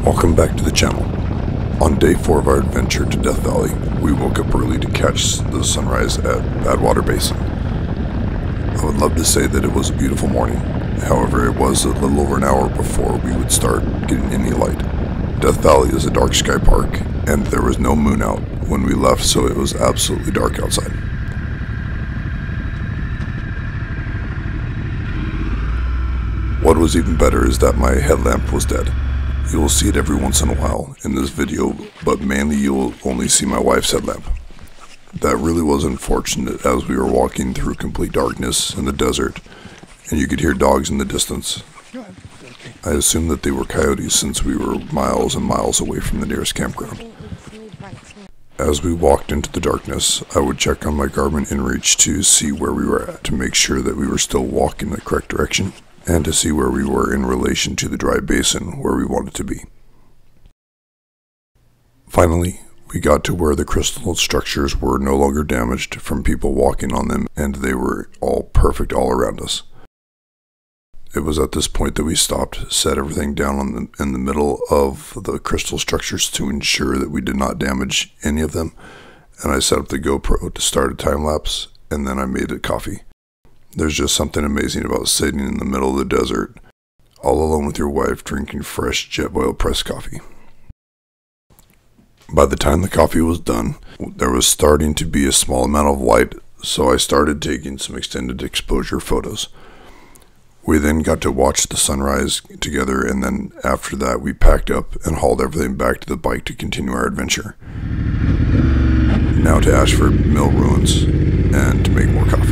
Welcome back to the channel. On day 4 of our adventure to Death Valley, we woke up early to catch the sunrise at Badwater Basin. I would love to say that it was a beautiful morning, however it was a little over an hour before we would start getting any light. Death Valley is a dark sky park, and there was no moon out when we left, so it was absolutely dark outside. What was even better is that my headlamp was dead. You will see it every once in a while in this video, but mainly you will only see my wife's headlamp. That really was unfortunate as we were walking through complete darkness in the desert, and you could hear dogs in the distance. I assumed that they were coyotes since we were miles and miles away from the nearest campground. As we walked into the darkness, I would check on my Garmin inReach to see where we were at, to make sure that we were still walking the correct direction, and to see where we were in relation to the dry basin where we wanted to be. Finally, we got to where the crystal structures were no longer damaged from people walking on them, and they were all perfect all around us. It was at this point that we stopped, set everything down in the middle of the crystal structures to ensure that we did not damage any of them, and I set up the GoPro to start a time lapse, and then I made a coffee. There's just something amazing about sitting in the middle of the desert, all alone with your wife, drinking fresh jet oil pressed coffee. By the time the coffee was done, there was starting to be a small amount of light, so I started taking some extended exposure photos. We then got to watch the sunrise together, and then after that we packed up and hauled everything back to the bike to continue our adventure. Now to Ashford Hill Ruins and to make more coffee.